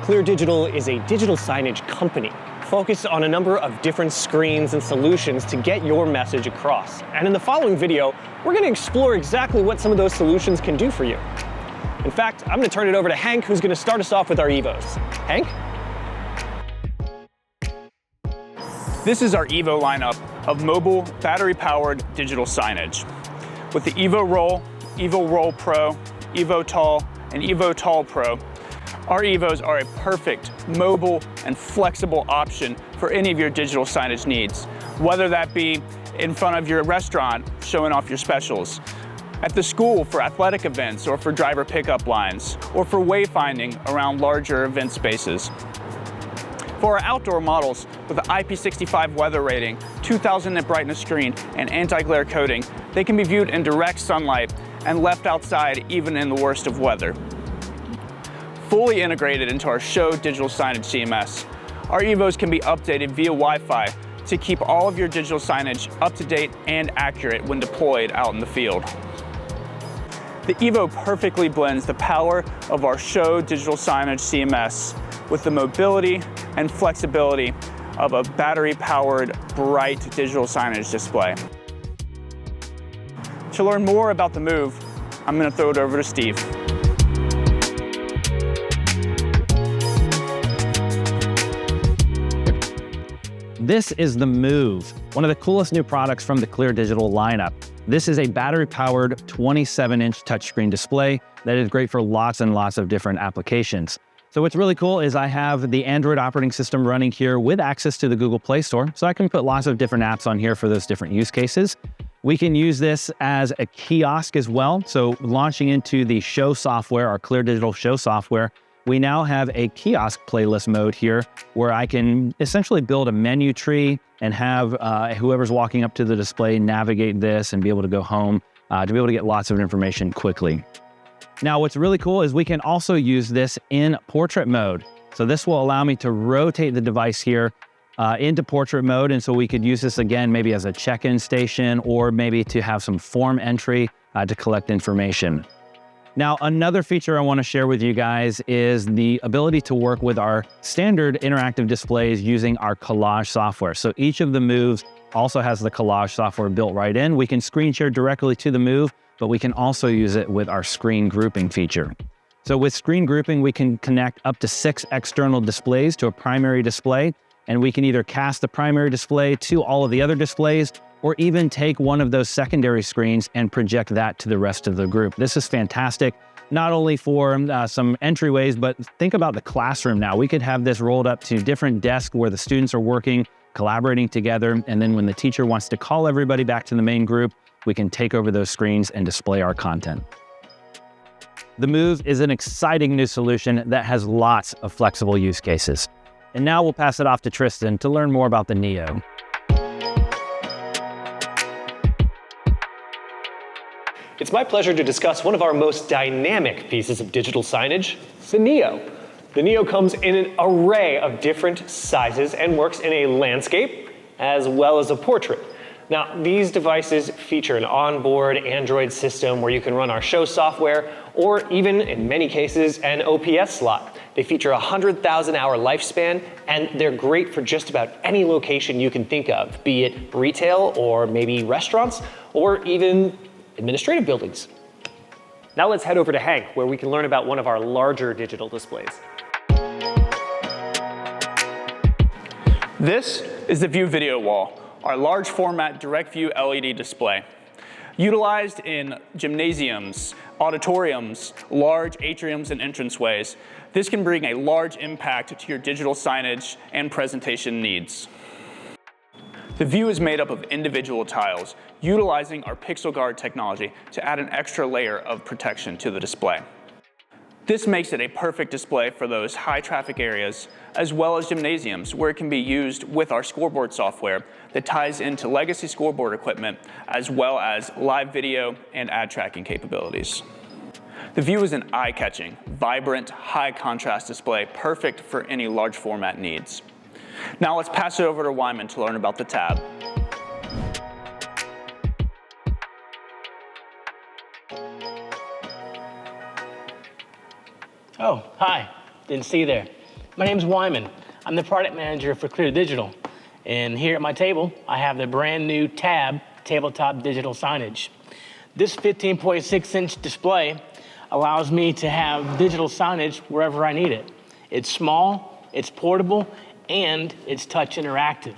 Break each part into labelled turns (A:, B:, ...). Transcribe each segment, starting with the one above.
A: Clear Digital is a digital signage company focused on a number of different screens and solutions to get your message across. And in the following video, we're going to explore exactly what some of those solutions can do for you. In fact, I'm going to turn it over to Hank, who's going to start us off with our EVOs. Hank?
B: This is our EVO lineup of mobile, battery-powered digital signage. With the EVO Roll Pro, EVO Tall, and EVO Tall Pro, our EVOs are a perfect mobile and flexible option for any of your digital signage needs, whether that be in front of your restaurant showing off your specials, at the school for athletic events or for driver pickup lines, or for wayfinding around larger event spaces. For our outdoor models with an IP65 weather rating, 2000 nit brightness screen, and anti-glare coating, they can be viewed in direct sunlight and left outside even in the worst of weather. Fully integrated into our show digital signage CMS, our EVOs can be updated via Wi-Fi to keep all of your digital signage up to date and accurate when deployed out in the field. The EVO perfectly blends the power of our show digital signage CMS with the mobility and flexibility of a battery-powered, bright digital signage display. To learn more about the Move, I'm going to throw it over to Steve.
C: This is the Move, one of the coolest new products from the Clear Digital lineup. This is a battery-powered 27-inch touchscreen display that is great for lots and lots of different applications. So what's really cool is I have the Android operating system running here with access to the Google Play Store, so I can put lots of different apps on here for those different use cases. We can use this as a kiosk as well. So launching into the Show software, our Clear Digital Show software, we now have a kiosk playlist mode here where I can essentially build a menu tree and have whoever's walking up to the display navigate this and be able to go home to be able to get lots of information quickly. Now, what's really cool is we can also use this in portrait mode. So this will allow me to rotate the device here into portrait mode. And so we could use this again, maybe as a check-in station or maybe to have some form entry to collect information. Now, another feature I want to share with you guys is the ability to work with our standard interactive displays using our collage software. So each of the Moves also has the collage software built right in. We can screen share directly to the Move, but we can also use it with our screen grouping feature. So with screen grouping, we can connect up to 6 external displays to a primary display, and we can either cast the primary display to all of the other displays or even take one of those secondary screens and project that to the rest of the group. This is fantastic, not only for some entryways, but think about the classroom now. We could have this rolled up to different desks where the students are working, collaborating together, and then when the teacher wants to call everybody back to the main group, we can take over those screens and display our content. The Move is an exciting new solution that has lots of flexible use cases. And now we'll pass it off to Tristan to learn more about the Neo.
A: It's my pleasure to discuss one of our most dynamic pieces of digital signage, the Neo. The Neo comes in an array of different sizes and works in a landscape as well as a portrait. Now, these devices feature an onboard Android system where you can run our show software, or even, in many cases, an OPS slot. They feature a 100,000-hour lifespan, and they're great for just about any location you can think of, be it retail or maybe restaurants, or even administrative buildings. Now let's head over to Hank, where we can learn about one of our larger digital displays.
B: This is the View Video Wall, our large format direct view LED display. Utilized in gymnasiums, auditoriums, large atriums and entranceways, this can bring a large impact to your digital signage and presentation needs. The view is made up of individual tiles, utilizing our Pixel Guard technology to add an extra layer of protection to the display. This makes it a perfect display for those high traffic areas, as well as gymnasiums, where it can be used with our scoreboard software that ties into legacy scoreboard equipment, as well as live video and ad tracking capabilities. The view is an eye-catching, vibrant, high-contrast display, perfect for any large format needs. Now let's pass it over to Wyman to learn about the Tab.
D: Oh, hi. Didn't see you there. My name's Wyman. I'm the product manager for Clear Digital. And here at my table, I have the brand new tabletop digital signage. This 15.6-inch display allows me to have digital signage wherever I need it. It's small, it's portable, and it's touch interactive.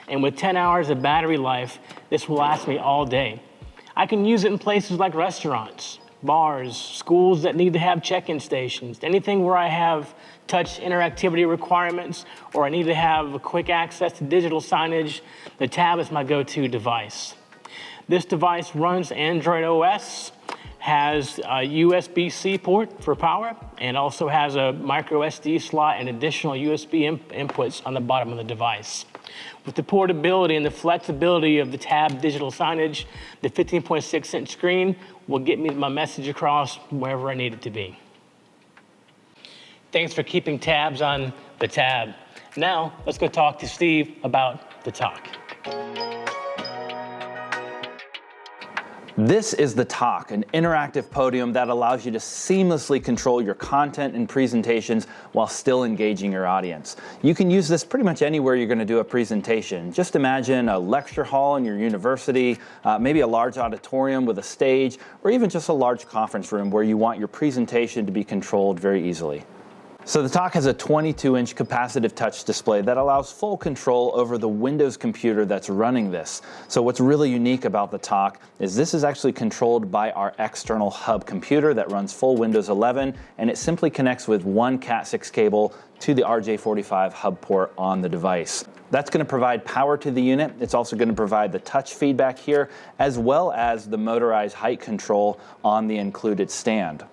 D: And with 10 hours of battery life, this will last me all day. I can use it in places like restaurants, bars, schools that need to have check-in stations, anything where I have touch interactivity requirements or I need to have a quick access to digital signage, the tab is my go-to device. This device runs Android OS, has a USB-C port for power, and also has a micro SD slot and additional USB inputs on the bottom of the device. With the portability and the flexibility of the tab digital signage, the 15.6-inch screen will get me my message across wherever I need it to be. Thanks for keeping tabs on the tab. Now, let's go talk to Steve about the talk.
C: This is the Talk, an interactive podium that allows you to seamlessly control your content and presentations while still engaging your audience. You can use this pretty much anywhere you're going to do a presentation. Just imagine a lecture hall in your university, maybe a large auditorium with a stage, or even just a large conference room where you want your presentation to be controlled very easily. So the Talk has a 22-inch capacitive touch display that allows full control over the Windows computer that's running this. So what's really unique about the Talk is this is actually controlled by our external hub computer that runs full Windows 11, and it simply connects with one Cat6 cable to the RJ45 hub port on the device. That's going to provide power to the unit. It's also going to provide the touch feedback here, as well as the motorized height control on the included stand.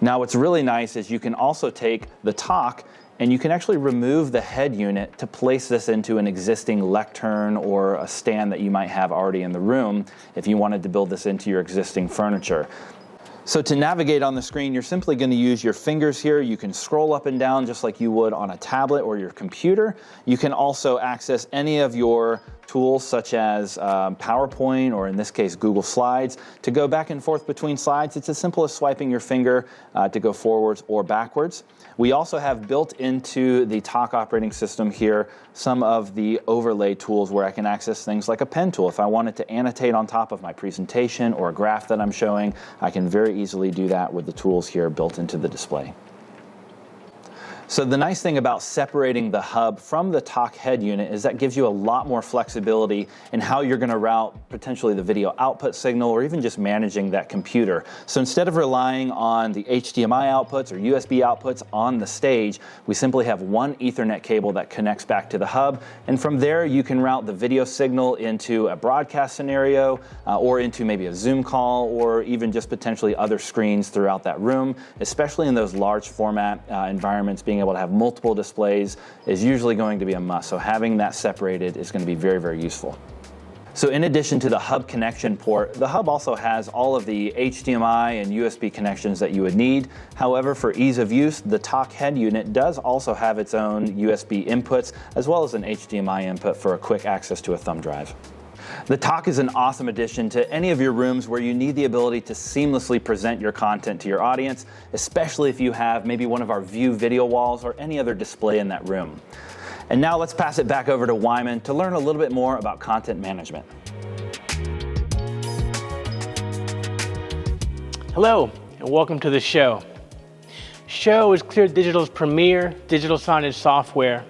C: Now what's really nice is you can also take the Talk and you can actually remove the head unit to place this into an existing lectern or a stand that you might have already in the room if you wanted to build this into your existing furniture. So to navigate on the screen, you're simply going to use your fingers here. You can scroll up and down just like you would on a tablet or your computer. You can also access any of your tools such as PowerPoint, or in this case Google Slides. To go back and forth between slides, it's as simple as swiping your finger to go forwards or backwards. We also have built into the Talk operating system here some of the overlay tools where I can access things like a pen tool. If I wanted to annotate on top of my presentation or a graph that I'm showing, I can very easily do that with the tools here built into the display. So the nice thing about separating the hub from the Talk head unit is that gives you a lot more flexibility in how you're going to route potentially the video output signal or even just managing that computer. So instead of relying on the HDMI outputs or USB outputs on the stage, we simply have one Ethernet cable that connects back to the hub, and from there you can route the video signal into a broadcast scenario or into maybe a Zoom call or even just potentially other screens throughout that room, especially in those large format environments. Being able to have multiple displays is usually going to be a must, so having that separated is going to be very, very useful. So in addition to the hub connection port, the hub also has all of the HDMI and USB connections that you would need. However, for ease of use, the Talk head unit does also have its own USB inputs as well as an HDMI input for a quick access to a thumb drive. The Talk is an awesome addition to any of your rooms where you need the ability to seamlessly present your content to your audience, especially if you have maybe one of our view video walls or any other display in that room. And now let's pass it back over to Wyman to learn a little bit more about content management.
D: Hello, and welcome to the show. Show is Clear Digital's premier digital signage software,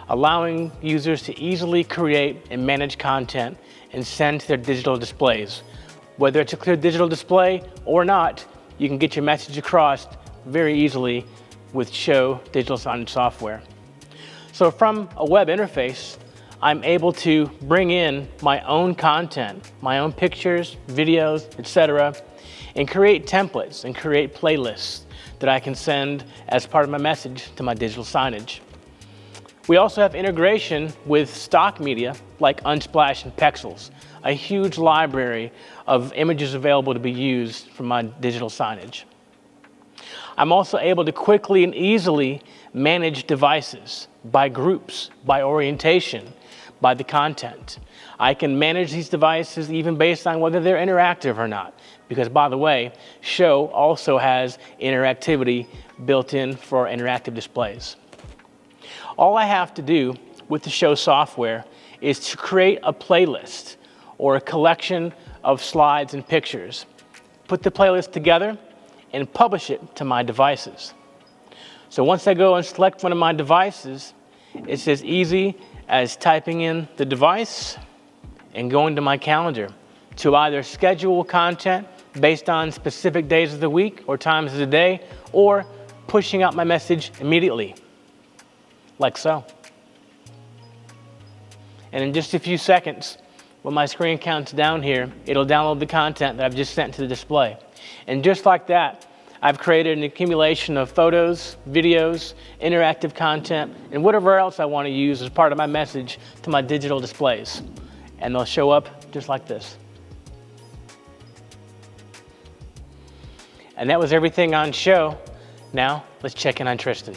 D: allowing users to easily create and manage content and send to their digital displays. Whether it's a Clear Digital display or not, you can get your message across very easily with Show digital signage software. So from a web interface, I'm able to bring in my own content, my own pictures, videos, etc., and create templates and create playlists that I can send as part of my message to my digital signage. We also have integration with stock media like Unsplash and Pexels, a huge library of images available to be used for my digital signage. I'm also able to quickly and easily manage devices by groups, by orientation, by the content. I can manage these devices even based on whether they're interactive or not, Because by the way, Show also has interactivity built in for interactive displays. All I have to do with the Show software is to create a playlist or a collection of slides and pictures, put the playlist together, and publish it to my devices. So once I go and select one of my devices, it's as easy as typing in the device and going to my calendar to either schedule content based on specific days of the week or times of the day, or pushing out my message immediately, like so. And in just a few seconds, when my screen counts down here, it'll download the content that I've just sent to the display. And just like that, I've created an accumulation of photos, videos, interactive content, and whatever else I want to use as part of my message to my digital displays. And they'll show up just like this. And that was everything on Show. Now, let's check in on Tristan.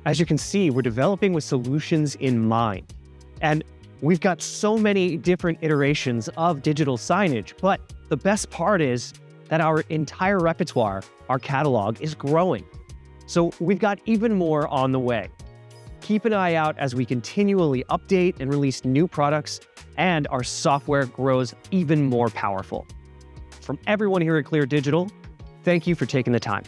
E: As you can see, we're developing with solutions in mind. And we've got so many different iterations of digital signage, but the best part is that our entire repertoire, our catalog, is growing. So we've got even more on the way. Keep an eye out as we continually update and release new products, and our software grows even more powerful. From everyone here at Clear Digital, thank you for taking the time.